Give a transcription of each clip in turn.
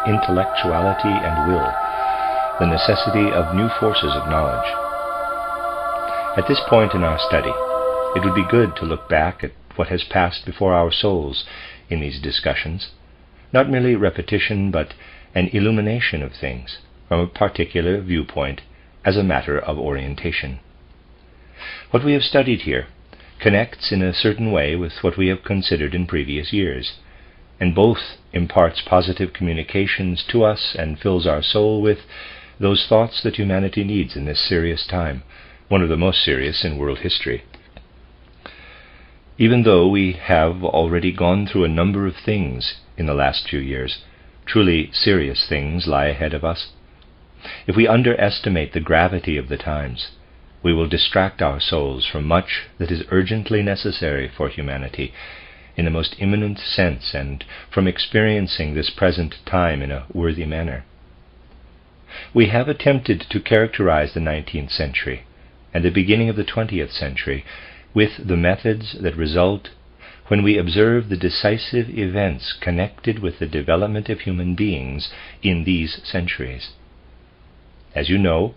intellectuality and will, the necessity of new forces of knowledge. At this point in our study, it would be good to look back at what has passed before our souls in these discussions, not merely repetition, but an illumination of things from a particular viewpoint as a matter of orientation. What we have studied here connects in a certain way with what we have considered in previous years, and both imparts positive communications to us and fills our soul with those thoughts that humanity needs in this serious time, one of the most serious in world history. Even though we have already gone through a number of things in the last few years, truly serious things lie ahead of us. If we underestimate the gravity of the times, we will distract our souls from much that is urgently necessary for humanity in the most imminent sense, and from experiencing this present time in a worthy manner. We have attempted to characterize the 19th century and the beginning of the 20th century with the methods that result when we observe the decisive events connected with the development of human beings in these centuries. As you know,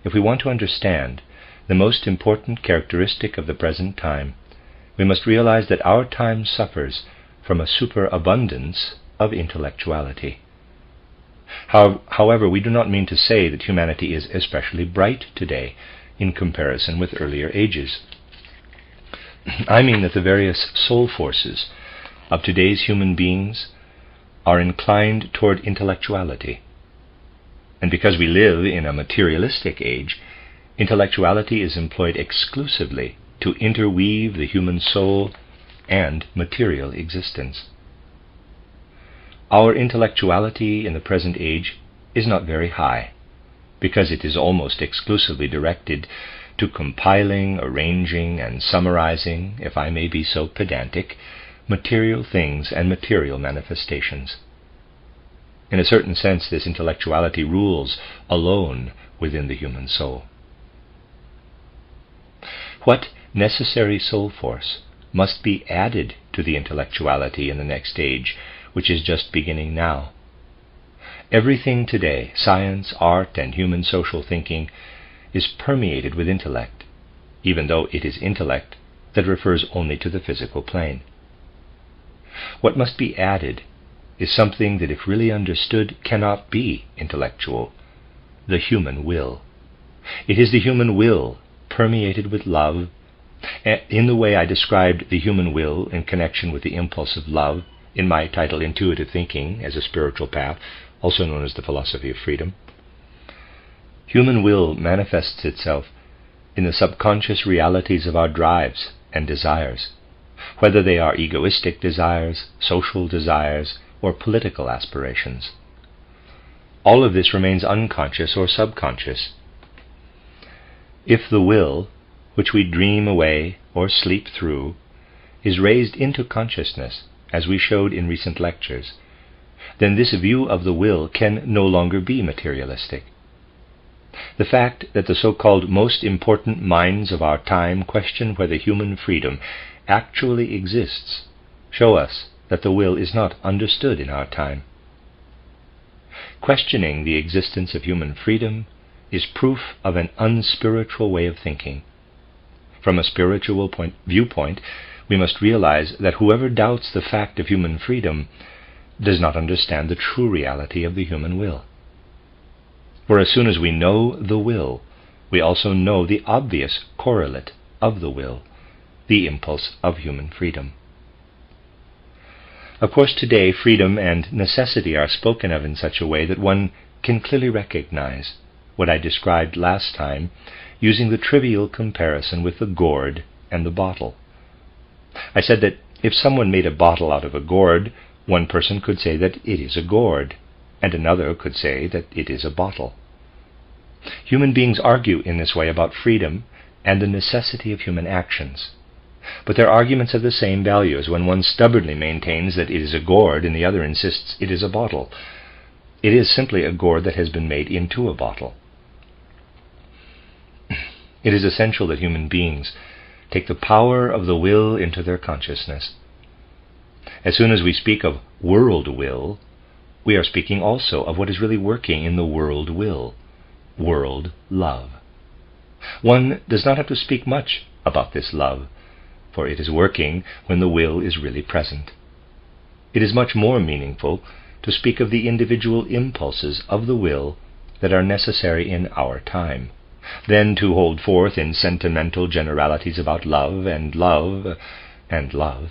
if we want to understand the most important characteristic of the present time, we must realize that our time suffers from a superabundance of intellectuality. However, we do not mean to say that humanity is especially bright today in comparison with earlier ages. I mean that the various soul forces of today's human beings are inclined toward intellectuality. And because we live in a materialistic age, intellectuality is employed exclusively to interweave the human soul and material existence. Our intellectuality in the present age is not very high, because it is almost exclusively directed to compiling, arranging, and summarizing, if I may be so pedantic, material things and material manifestations. In a certain sense, this intellectuality rules alone within the human soul. What necessary soul force must be added to the intellectuality in the next age, which is just beginning now? Everything today, science, art, and human social thinking, is permeated with intellect, even though it is intellect that refers only to the physical plane. What must be added is something that, if really understood, cannot be intellectual: the human will. It is the human will permeated with love, in the way I described the human will in connection with the impulse of love in my title Intuitive Thinking as a Spiritual Path, also known as the Philosophy of Freedom. Human will manifests itself in the subconscious realities of our drives and desires, whether they are egoistic desires, social desires, or political aspirations. All of this remains unconscious or subconscious. If the will, which we dream away or sleep through, is raised into consciousness, as we showed in recent lectures, then this view of the will can no longer be materialistic. The fact that the so-called most important minds of our time question whether human freedom actually exists show us that the will is not understood in our time. Questioning the existence of human freedom is proof of an unspiritual way of thinking. From a spiritual viewpoint, we must realize that whoever doubts the fact of human freedom does not understand the true reality of the human will. For as soon as we know the will, we also know the obvious correlate of the will, the impulse of human freedom. Of course, today freedom and necessity are spoken of in such a way that one can clearly recognize what I described last time, using the trivial comparison with the gourd and the bottle. I said that if someone made a bottle out of a gourd, one person could say that it is a gourd, and another could say that it is a bottle. Human beings argue in this way about freedom and the necessity of human actions. But their arguments have the same value as when one stubbornly maintains that it is a gourd and the other insists it is a bottle. It is simply a gourd that has been made into a bottle. It is essential that human beings take the power of the will into their consciousness. As soon as we speak of world will, we are speaking also of what is really working in the world will, world love. One does not have to speak much about this love, for it is working when the will is really present. It is much more meaningful to speak of the individual impulses of the will that are necessary in our time, than to hold forth in sentimental generalities about love and love and love.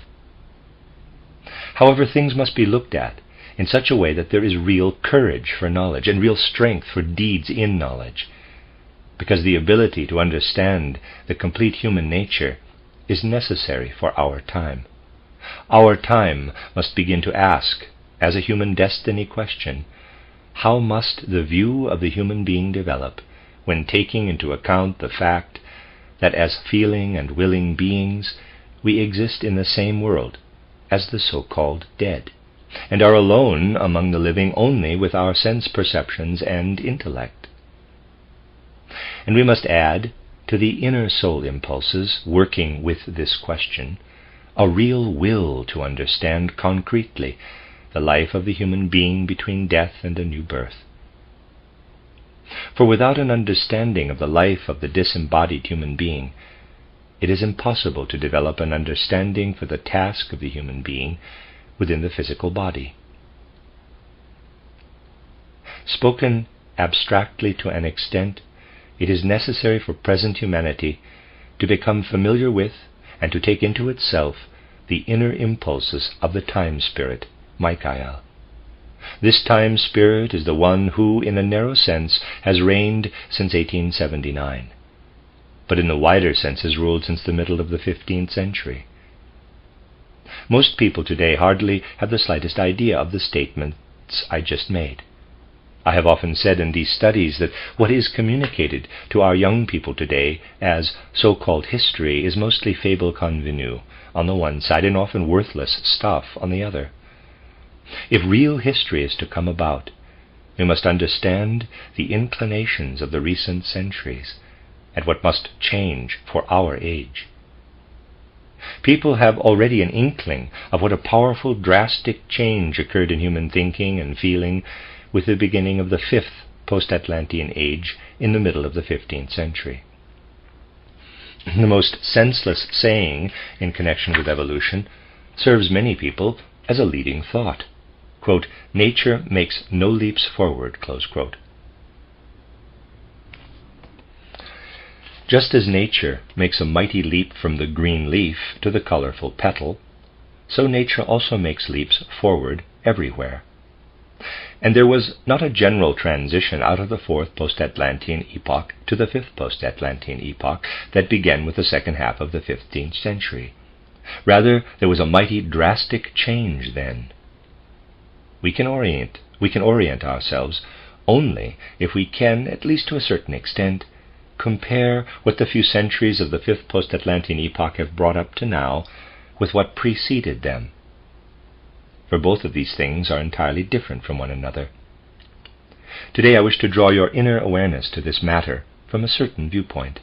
However, things must be looked at in such a way that there is real courage for knowledge and real strength for deeds in knowledge, because the ability to understand the complete human nature is necessary for our time. Our time must begin to ask, as a human destiny question, how must the view of the human being develop when taking into account the fact that as feeling and willing beings we exist in the same world as the so-called dead, and are alone among the living only with our sense perceptions and intellect. And we must add to the inner soul impulses working with this question a real will to understand concretely the life of the human being between death and a new birth. For without an understanding of the life of the disembodied human being, it is impossible to develop an understanding for the task of the human being within the physical body. Spoken abstractly to an extent, it is necessary for present humanity to become familiar with and to take into itself the inner impulses of the time spirit, Michael. This time spirit is the one who, in a narrow sense, has reigned since 1879, but in the wider sense has ruled since the middle of the 15th century. Most people today hardly have the slightest idea of the statements I just made. I have often said in these studies that what is communicated to our young people today as so-called history is mostly fable convenue on the one side and often worthless stuff on the other. If real history is to come about, we must understand the inclinations of the recent centuries and what must change for our age. People have already an inkling of what a powerful, drastic change occurred in human thinking and feeling with the beginning of the fifth post-Atlantean age in the middle of the 15th century. The most senseless saying in connection with evolution serves many people as a leading thought. Quote, "Nature makes no leaps forward," close quote. Just as nature makes a mighty leap from the green leaf to the colorful petal, so nature also makes leaps forward everywhere. And there was not a general transition out of the fourth post-Atlantean epoch to the fifth post-Atlantean epoch that began with the second half of the 15th century. Rather, there was a mighty drastic change then. We can orient ourselves only if we can, at least to a certain extent, compare what the few centuries of the fifth post-Atlantean epoch have brought up to now with what preceded them. For both of these things are entirely different from one another. Today I wish to draw your inner awareness to this matter from a certain viewpoint.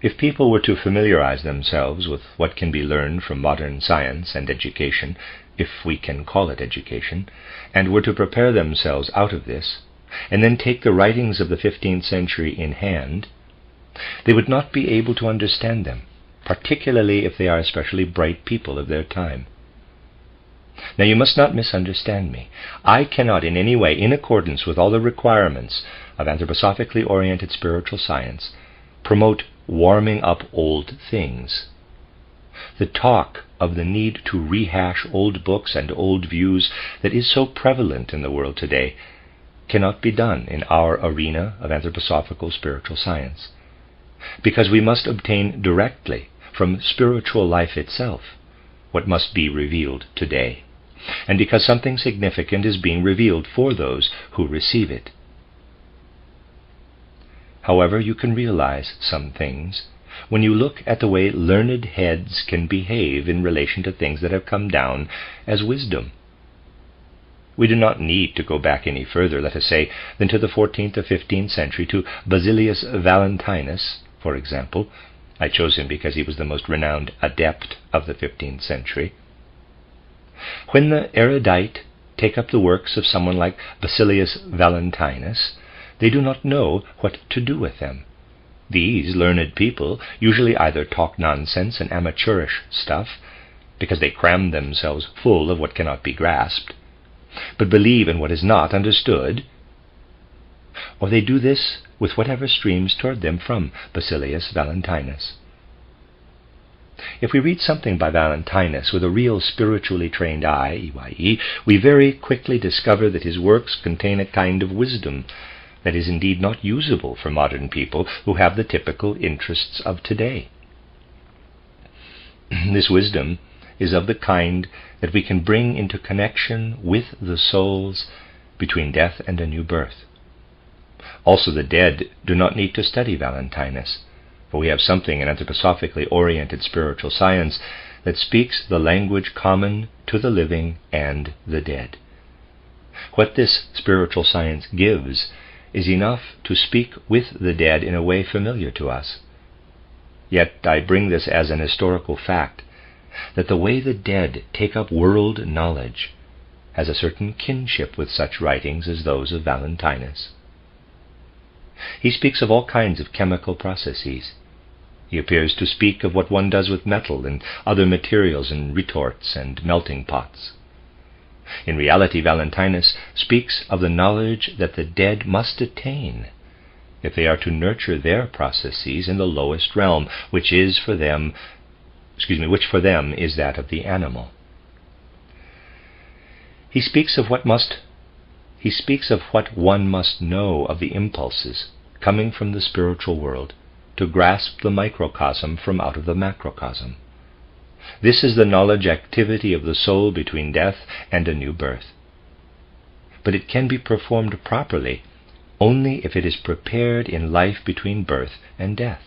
If people were to familiarize themselves with what can be learned from modern science and education, if we can call it education, and were to prepare themselves out of this, and then take the writings of the 15th century in hand, they would not be able to understand them, particularly if they are especially bright people of their time. Now you must not misunderstand me. I cannot in any way, in accordance with all the requirements of anthroposophically oriented spiritual science, promote warming up old things. The talk of the need to rehash old books and old views that is so prevalent in the world today cannot be done in our arena of anthroposophical spiritual science, because we must obtain directly from spiritual life itself what must be revealed today, and because something significant is being revealed for those who receive it. However, you can realize some things when you look at the way learned heads can behave in relation to things that have come down as wisdom. We do not need to go back any further, let us say, than to the 14th or 15th century, to Basilius Valentinus, for example. I chose him because he was the most renowned adept of the 15th century. When the erudite take up the works of someone like Basilius Valentinus, they do not know what to do with them. These learned people usually either talk nonsense and amateurish stuff, because they cram themselves full of what cannot be grasped, but believe in what is not understood, or they do this with whatever streams toward them from Basilius Valentinus. If we read something by Valentinus with a real spiritually trained eye, e.y.e., we very quickly discover that his works contain a kind of wisdom that is indeed not usable for modern people who have the typical interests of today. This wisdom is of the kind that we can bring into connection with the souls between death and a new birth. Also, the dead do not need to study Valentinus, for we have something in anthroposophically oriented spiritual science that speaks the language common to the living and the dead. What this spiritual science gives is enough to speak with the dead in a way familiar to us. Yet I bring this as an historical fact, that the way the dead take up world knowledge has a certain kinship with such writings as those of Valentinus. He speaks of all kinds of chemical processes. He appears to speak of what one does with metal and other materials in retorts and melting pots. In reality, Valentinus speaks of the knowledge that the dead must attain if they are to nurture their processes in the lowest realm, which for them is that of the animal. He speaks of what one must know of the impulses coming from the spiritual world to grasp the microcosm from out of the macrocosm. This is the knowledge activity of the soul between death and a new birth. But it can be performed properly only if it is prepared in life between birth and death.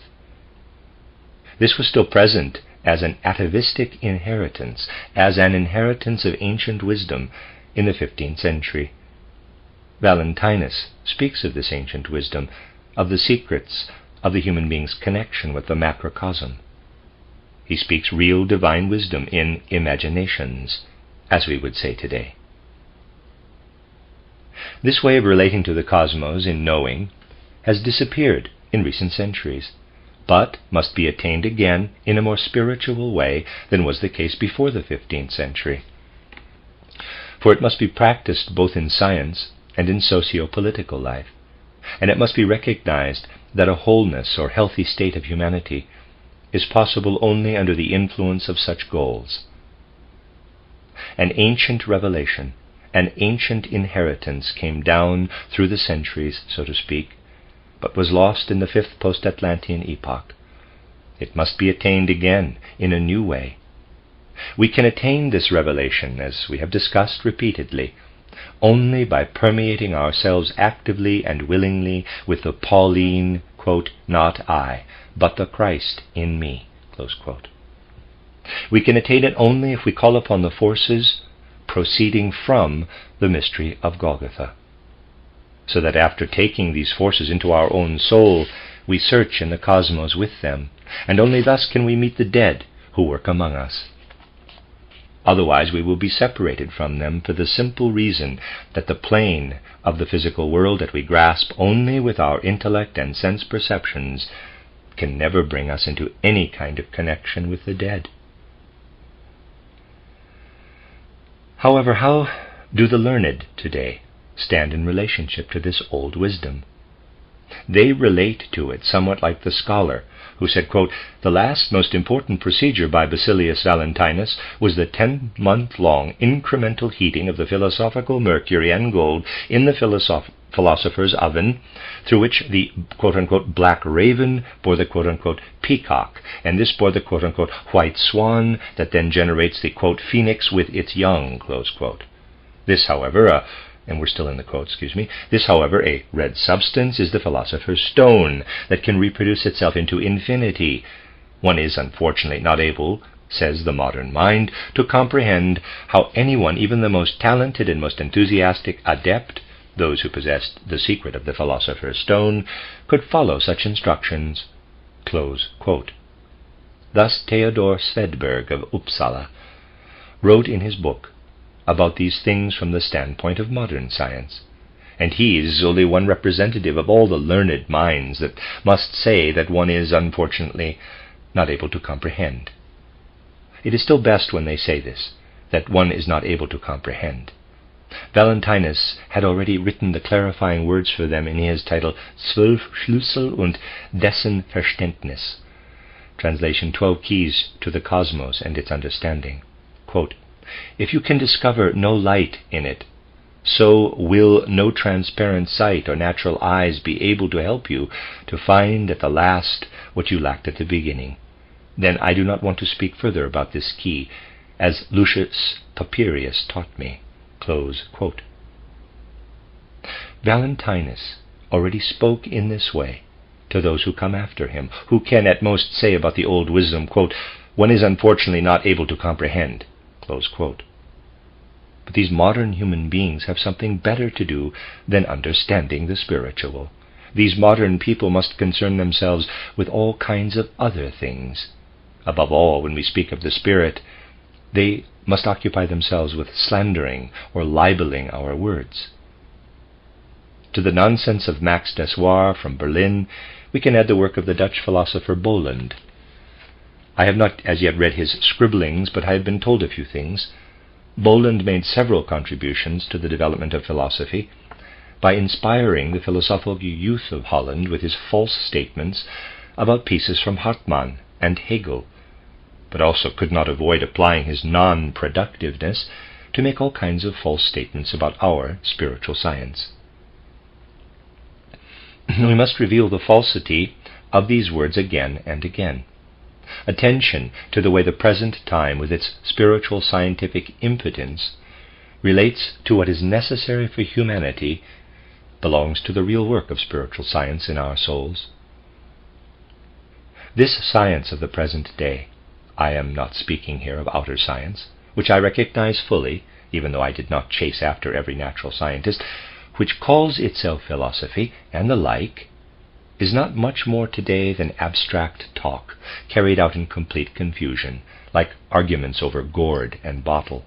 This was still present as an atavistic inheritance, as an inheritance of ancient wisdom in the 15th century. Valentinus speaks of this ancient wisdom, of the secrets of the human being's connection with the macrocosm. He speaks real divine wisdom in imaginations, as we would say today. This way of relating to the cosmos in knowing has disappeared in recent centuries, but must be attained again in a more spiritual way than was the case before the 15th century. For it must be practiced both in science and in socio-political life, and it must be recognized that a wholeness or healthy state of humanity is possible only under the influence of such goals. An ancient revelation, an ancient inheritance came down through the centuries, so to speak, but was lost in the 5th post-Atlantean epoch. It must be attained again in a new way. We can attain this revelation, as we have discussed repeatedly, only by permeating ourselves actively and willingly with the Pauline, quote, "not I, but the Christ in me," close quote. We can attain it only if we call upon the forces proceeding from the mystery of Golgotha, so that after taking these forces into our own soul, we search in the cosmos with them, and only thus can we meet the dead who work among us. Otherwise we will be separated from them for the simple reason that the plane of the physical world that we grasp only with our intellect and sense perceptions can never bring us into any kind of connection with the dead. However, how do the learned today stand in relationship to this old wisdom? They relate to it somewhat like the scholar who said, quote, "The last most important procedure by Basilius Valentinus was the 10-month-long incremental heating of the philosophical mercury and gold in the philosopher's oven, through which the quote-unquote black raven bore the quote-unquote peacock, and this bore the quote-unquote white swan that then generates the quote phoenix with its young," close quote. This, however, and we're still in the quote, this, however, a red substance is the philosopher's stone that can reproduce itself into infinity. One is unfortunately not able, says the modern mind, to comprehend how anyone, even the most talented and most enthusiastic adept, those who possessed the secret of the philosopher's stone, could follow such instructions, close quote. Thus Theodor Svedberg of Uppsala wrote in his book, about these things from the standpoint of modern science, and he is only one representative of all the learned minds that must say that one is, unfortunately, not able to comprehend. It is still best when they say this, that one is not able to comprehend. Valentinus had already written the clarifying words for them in his title 12 Schlüssel und dessen Verständnis, translation 12 Keys to the Cosmos and its Understanding. Quote, "If you can discover no light in it, so will no transparent sight or natural eyes be able to help you to find at the last what you lacked at the beginning. Then I do not want to speak further about this key, as Lucius Papirius taught me." Close quote. Valentinus already spoke in this way to those who come after him, who can at most say about the old wisdom, quote, "One is unfortunately not able to comprehend." Close quote. But these modern human beings have something better to do than understanding the spiritual. These modern people must concern themselves with all kinds of other things. Above all, when we speak of the Spirit, they must occupy themselves with slandering or libeling our words. To the nonsense of Max Dessoir from Berlin, we can add the work of the Dutch philosopher Bolland. I have not as yet read his scribblings, but I have been told a few things. Bolland made several contributions to the development of philosophy by inspiring the philosophical youth of Holland with his false statements about pieces from Hartmann and Hegel, but also could not avoid applying his non-productiveness to make all kinds of false statements about our spiritual science. We must reveal the falsity of these words again and again. Attention to the way the present time, with its spiritual scientific impotence, relates to what is necessary for humanity, belongs to the real work of spiritual science in our souls. This science of the present day, I am not speaking here of outer science, which I recognize fully, even though I did not chase after every natural scientist, which calls itself philosophy and the like, is not much more today than abstract talk, carried out in complete confusion, like arguments over gourd and bottle.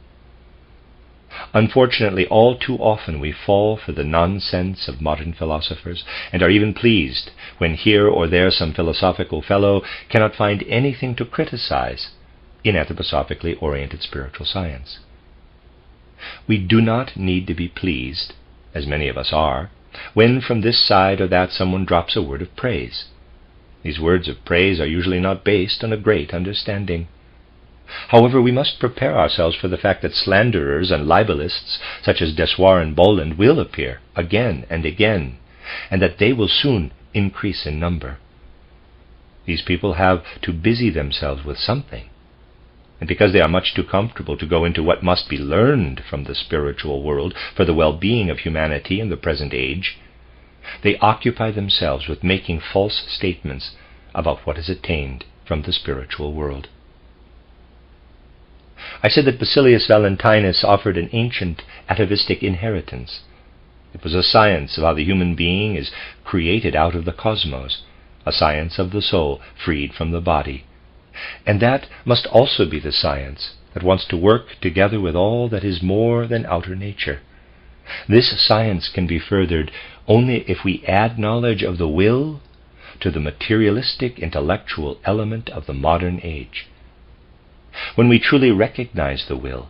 Unfortunately, all too often we fall for the nonsense of modern philosophers, and are even pleased when here or there some philosophical fellow cannot find anything to criticize in anthroposophically oriented spiritual science. We do not need to be pleased, as many of us are, when from this side or that someone drops a word of praise. These words of praise are usually not based on a great understanding. However, we must prepare ourselves for the fact that slanderers and libelists, such as Dessoir and Bolland, will appear again and again, and that they will soon increase in number. These people have to busy themselves with something, and because they are much too comfortable to go into what must be learned from the spiritual world for the well-being of humanity in the present age, they occupy themselves with making false statements about what is attained from the spiritual world. I said that Basilius Valentinus offered an ancient atavistic inheritance. It was a science of how the human being is created out of the cosmos, a science of the soul freed from the body. And that must also be the science that wants to work together with all that is more than outer nature. This science can be furthered only if we add knowledge of the will to the materialistic intellectual element of the modern age. When we truly recognize the will,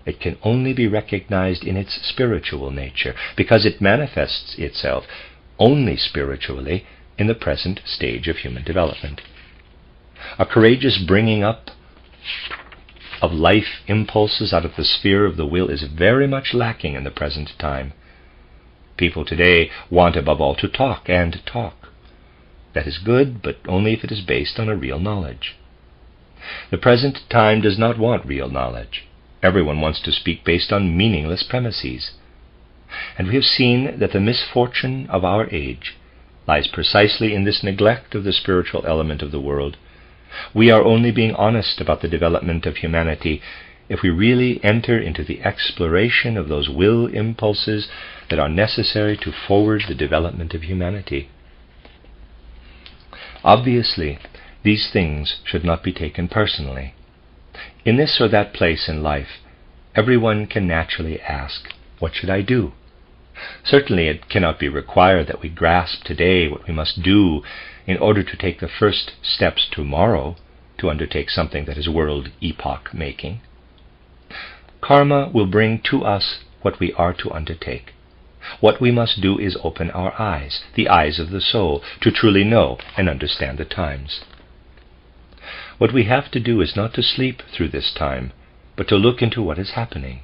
it can only be recognized in its spiritual nature, because it manifests itself only spiritually in the present stage of human development. A courageous bringing up of life impulses out of the sphere of the will is very much lacking in the present time. People today want above all to talk and talk. That is good, but only if it is based on a real knowledge. The present time does not want real knowledge. Everyone wants to speak based on meaningless premises. And we have seen that the misfortune of our age lies precisely in this neglect of the spiritual element of the world. We are only being honest about the development of humanity if we really enter into the exploration of those will impulses that are necessary to forward the development of humanity. Obviously, these things should not be taken personally. In this or that place in life, everyone can naturally ask, what should I do? Certainly it cannot be required that we grasp today what we must do in order to take the first steps tomorrow to undertake something that is world epoch-making. Karma will bring to us what we are to undertake. What we must do is open our eyes, the eyes of the soul, to truly know and understand the times. What we have to do is not to sleep through this time, but to look into what is happening.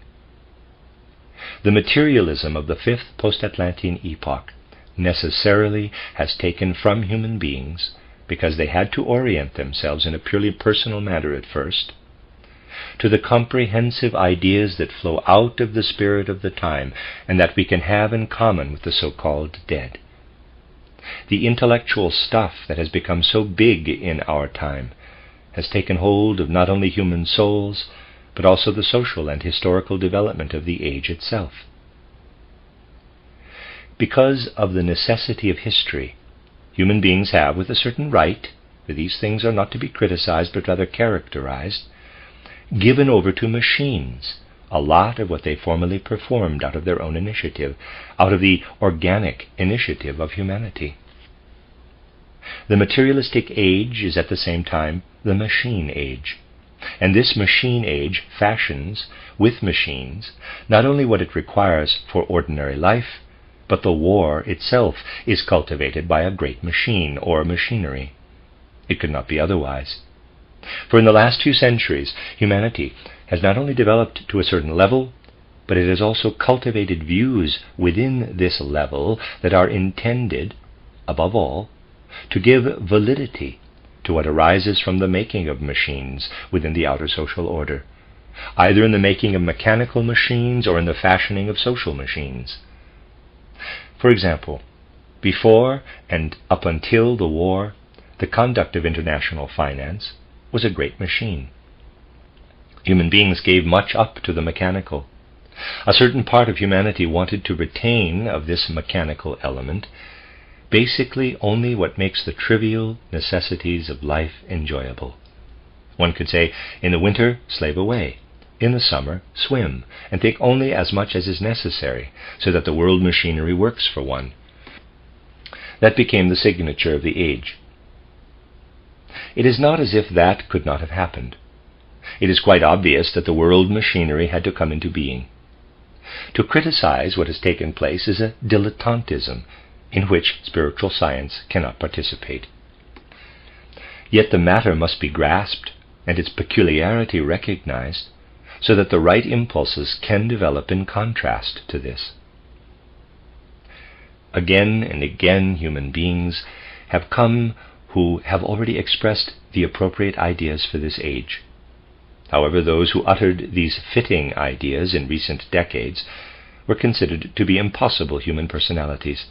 The materialism of the fifth post-Atlantean epoch necessarily has taken from human beings, because they had to orient themselves in a purely personal manner at first, to the comprehensive ideas that flow out of the spirit of the time and that we can have in common with the so-called dead. The intellectual stuff that has become so big in our time has taken hold of not only human souls, but also the social and historical development of the age itself. Because of the necessity of history, human beings have, with a certain right, for these things are not to be criticized but rather characterized, given over to machines a lot of what they formerly performed out of their own initiative, out of the organic initiative of humanity. The materialistic age is at the same time the machine age, and this machine age fashions with machines not only what it requires for ordinary life, but the war itself is cultivated by a great machine or machinery. It could not be otherwise. For in the last few centuries, humanity has not only developed to a certain level, but it has also cultivated views within this level that are intended, above all, to give validity to what arises from the making of machines within the outer social order, either in the making of mechanical machines or in the fashioning of social machines. For example, before and up until the war, the conduct of international finance was a great machine. Human beings gave much up to the mechanical. A certain part of humanity wanted to retain of this mechanical element basically only what makes the trivial necessities of life enjoyable. One could say, in the winter, slave away. In the summer, swim, and take only as much as is necessary, so that the world machinery works for one. That became the signature of the age. It is not as if that could not have happened. It is quite obvious that the world machinery had to come into being. To criticize what has taken place is a dilettantism in which spiritual science cannot participate. Yet the matter must be grasped and its peculiarity recognized, so that the right impulses can develop in contrast to this. Again and again human beings have come who have already expressed the appropriate ideas for this age. However, those who uttered these fitting ideas in recent decades were considered to be impossible human personalities.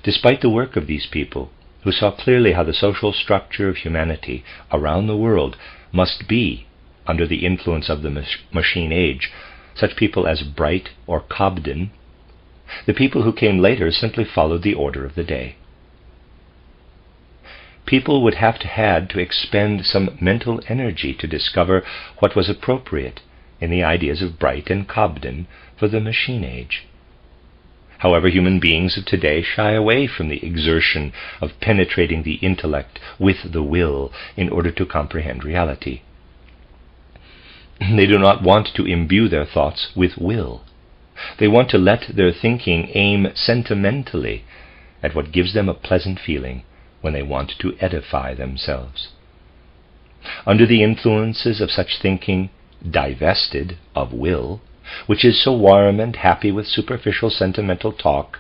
Despite the work of these people, who saw clearly how the social structure of humanity around the world must be under the influence of the machine age, such people as Bright or Cobden, the people who came later simply followed the order of the day. People would have had to expend some mental energy to discover what was appropriate in the ideas of Bright and Cobden for the machine age. However, human beings of today shy away from the exertion of penetrating the intellect with the will in order to comprehend reality. They do not want to imbue their thoughts with will. They want to let their thinking aim sentimentally at what gives them a pleasant feeling when they want to edify themselves. Under the influences of such thinking, divested of will, which is so warm and happy with superficial sentimental talk,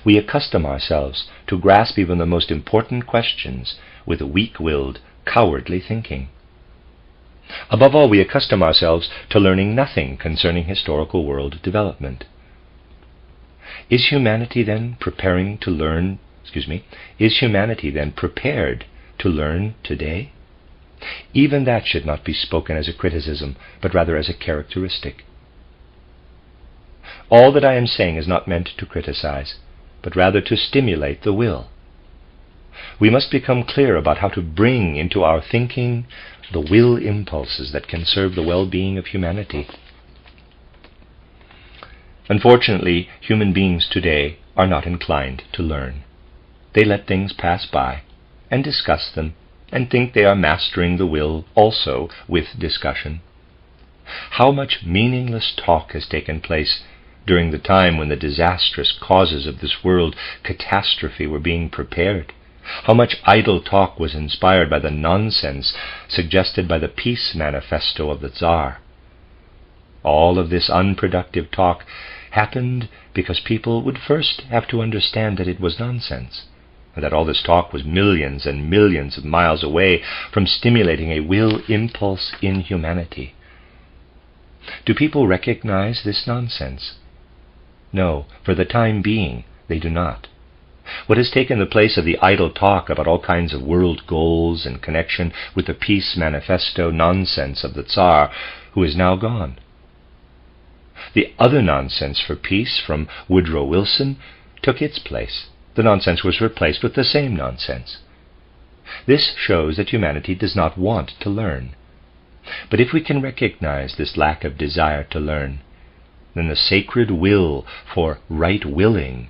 we accustom ourselves to grasp even the most important questions with weak-willed, cowardly thinking. Above all, we accustom ourselves to learning nothing concerning historical world development. Is humanity then prepared to learn today? Even that should not be spoken as a criticism, but rather as a characteristic. All that I am saying is not meant to criticize, but rather to stimulate the will. We must become clear about how to bring into our thinking the will impulses that can serve the well-being of humanity. Unfortunately, human beings today are not inclined to learn. They let things pass by and discuss them and think they are mastering the will also with discussion. How much meaningless talk has taken place during the time when the disastrous causes of this world catastrophe were being prepared. How much idle talk was inspired by the nonsense suggested by the peace manifesto of the Tsar. All of this unproductive talk happened because people would first have to understand that it was nonsense, and that all this talk was millions and millions of miles away from stimulating a will impulse in humanity. Do people recognize this nonsense? No, for the time being, they do not. What has taken the place of the idle talk about all kinds of world goals in connection with the peace manifesto nonsense of the Tsar, who is now gone? The other nonsense for peace from Woodrow Wilson took its place. The nonsense was replaced with the same nonsense. This shows that humanity does not want to learn. But if we can recognize this lack of desire to learn, then the sacred will for right willing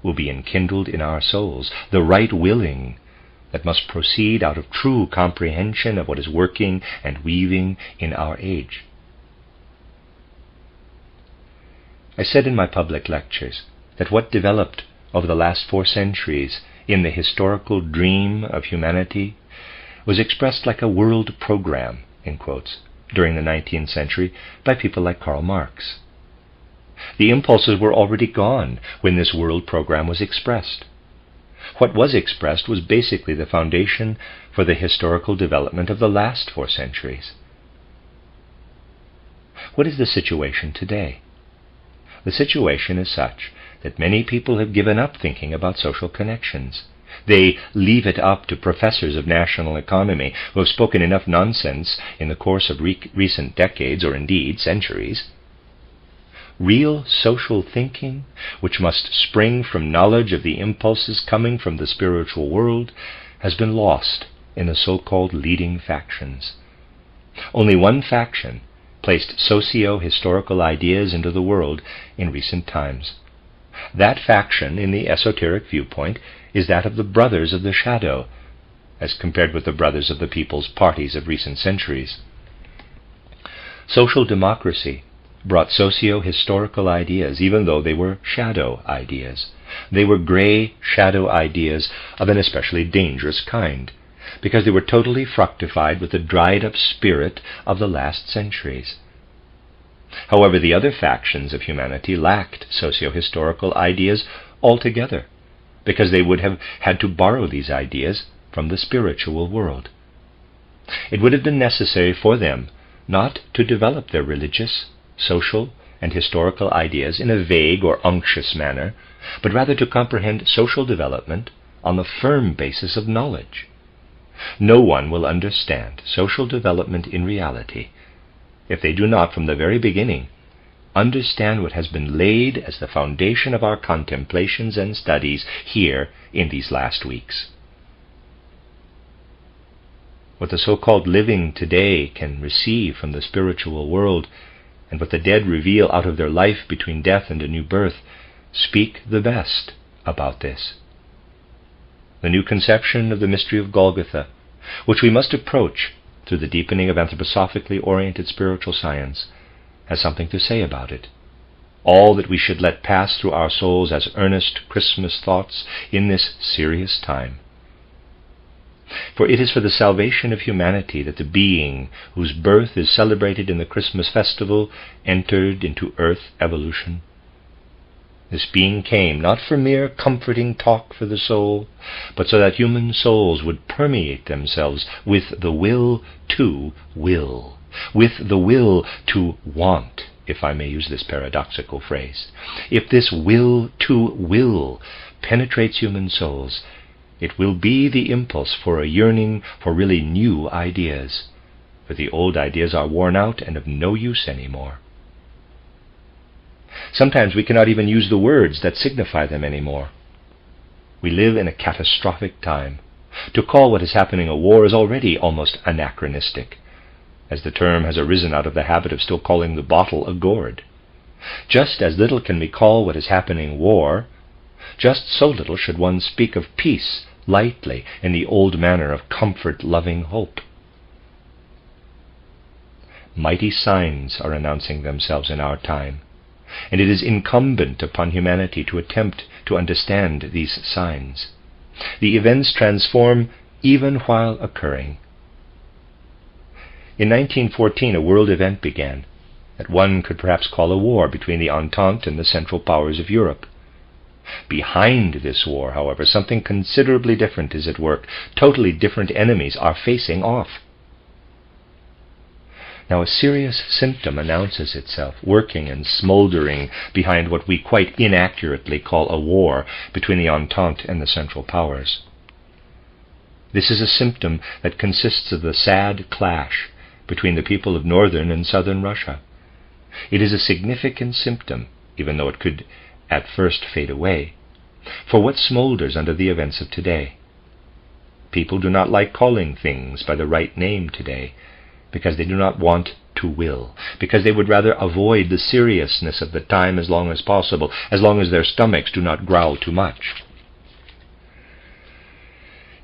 will be enkindled in our souls, the right willing that must proceed out of true comprehension of what is working and weaving in our age. I said in my public lectures that what developed over the last 4 centuries in the historical dream of humanity was expressed like a world program, in quotes, during the 19th century by people like Karl Marx. The impulses were already gone when this world program was expressed. What was expressed was basically the foundation for the historical development of the last 4 centuries. What is the situation today? The situation is such that many people have given up thinking about social connections. They leave it up to professors of national economy who have spoken enough nonsense in the course of recent decades, or indeed centuries. Real social thinking, which must spring from knowledge of the impulses coming from the spiritual world, has been lost in the so-called leading factions. Only one faction placed socio-historical ideas into the world in recent times. That faction, in the esoteric viewpoint, is that of the brothers of the shadow, as compared with the brothers of the people's parties of recent centuries. Social democracy brought socio-historical ideas, even though they were shadow ideas. They were gray shadow ideas of an especially dangerous kind, because they were totally fructified with the dried-up spirit of the last centuries. However, the other factions of humanity lacked socio-historical ideas altogether, because they would have had to borrow these ideas from the spiritual world. It would have been necessary for them not to develop their religious, social, and historical ideas in a vague or unctuous manner, but rather to comprehend social development on the firm basis of knowledge. No one will understand social development in reality if they do not, from the very beginning, understand what has been laid as the foundation of our contemplations and studies here in these last weeks. What the so-called living today can receive from the spiritual world, and what the dead reveal out of their life between death and a new birth, speak the best about this. The new conception of the mystery of Golgotha, which we must approach through the deepening of anthroposophically oriented spiritual science, has something to say about it. All that we should let pass through our souls as earnest Christmas thoughts in this serious time. For it is for the salvation of humanity that the being whose birth is celebrated in the Christmas festival entered into earth evolution. This being came not for mere comforting talk for the soul, but so that human souls would permeate themselves with the will to will, with the will to want, if I may use this paradoxical phrase. If this will to will penetrates human souls, it will be the impulse for a yearning for really new ideas, for the old ideas are worn out and of no use anymore. Sometimes we cannot even use the words that signify them anymore. We live in a catastrophic time. To call what is happening a war is already almost anachronistic, as the term has arisen out of the habit of still calling the bottle a gourd. Just as little can we call what is happening war, just so little should one speak of peace lightly in the old manner of comfort-loving hope. Mighty signs are announcing themselves in our time, and it is incumbent upon humanity to attempt to understand these signs. The events transform even while occurring. In 1914, a world event began that one could perhaps call a war between the Entente and the Central Powers of Europe. Behind this war, however, something considerably different is at work. Totally different enemies are facing off. Now a serious symptom announces itself, working and smoldering behind what we quite inaccurately call a war between the Entente and the Central Powers. This is a symptom that consists of the sad clash between the people of northern and southern Russia. It is a significant symptom, even though it could at first fade away, for what smolders under the events of today. People do not like calling things by the right name today, because they do not want to will, because they would rather avoid the seriousness of the time as long as possible, as long as their stomachs do not growl too much.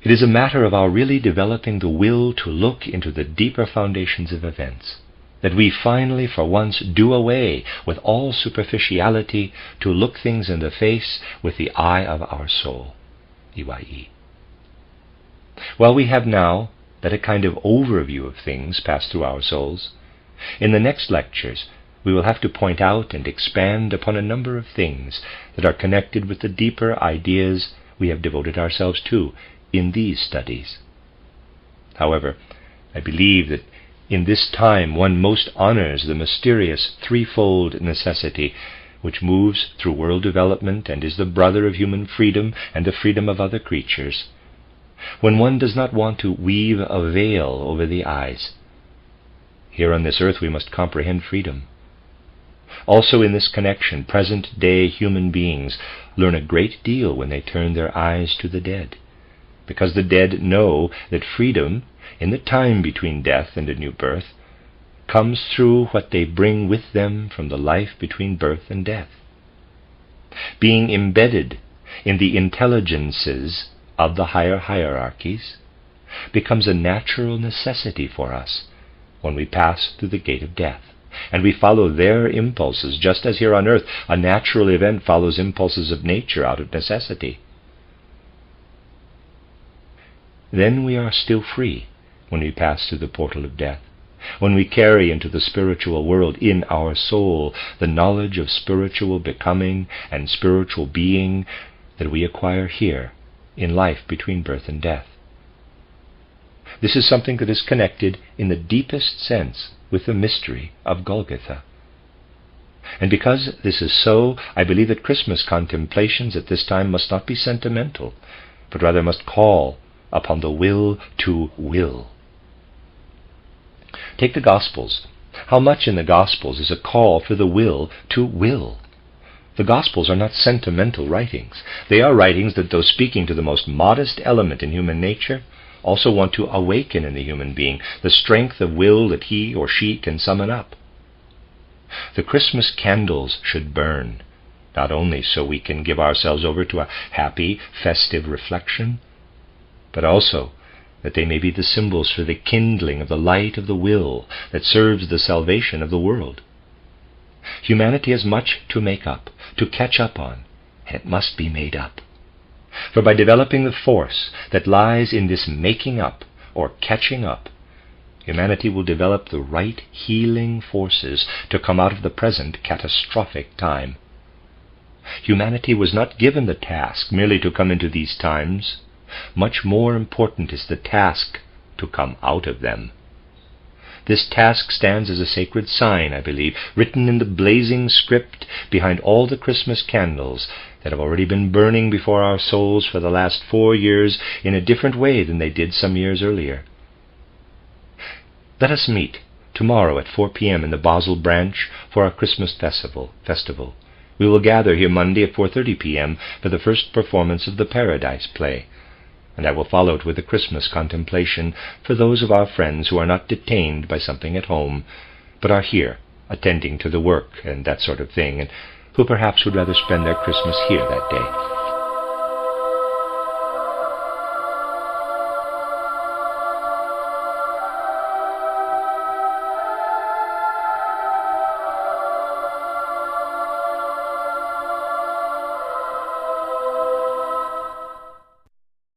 It is a matter of our really developing the will to look into the deeper foundations of events, that we finally for once do away with all superficiality, to look things in the face with the eye of our soul. EYE. While we have now let a kind of overview of things pass through our souls, in the next lectures we will have to point out and expand upon a number of things that are connected with the deeper ideas we have devoted ourselves to in these studies. However, I believe that in this time one most honors the mysterious threefold necessity which moves through world development and is the brother of human freedom and the freedom of other creatures, when one does not want to weave a veil over the eyes. Here on this earth we must comprehend freedom. Also in this connection, present-day human beings learn a great deal when they turn their eyes to the dead, because the dead know that freedom, in the time between death and a new birth, comes through what they bring with them from the life between birth and death. Being embedded in the intelligences of the higher hierarchies becomes a natural necessity for us when we pass through the gate of death, and we follow their impulses, just as here on earth a natural event follows impulses of nature out of necessity. Then we are still free when we pass through the portal of death, when we carry into the spiritual world in our soul the knowledge of spiritual becoming and spiritual being that we acquire here in life between birth and death. This is something that is connected in the deepest sense with the mystery of Golgotha. And because this is so, I believe that Christmas contemplations at this time must not be sentimental, but rather must call upon the will to will. Take the Gospels. How much in the Gospels is a call for the will to will? The Gospels are not sentimental writings. They are writings that, though speaking to the most modest element in human nature, also want to awaken in the human being the strength of will that he or she can summon up. The Christmas candles should burn, not only so we can give ourselves over to a happy, festive reflection, but also that they may be the symbols for the kindling of the light of the will that serves the salvation of the world. Humanity has much to make up, to catch up on, and it must be made up. For by developing the force that lies in this making up or catching up, humanity will develop the right healing forces to come out of the present catastrophic time. Humanity was not given the task merely to come into these times. Much more important is the task to come out of them. This task stands as a sacred sign, I believe, written in the blazing script behind all the Christmas candles that have already been burning before our souls for the last 4 years in a different way than they did some years earlier. Let us meet tomorrow at 4 p.m. in the Basel branch for our Christmas festival, We will gather here Monday at 4:30 p.m. for the first performance of the Paradise play, and I will follow it with a Christmas contemplation for those of our friends who are not detained by something at home, but are here, attending to the work and that sort of thing, and who perhaps would rather spend their Christmas here that day.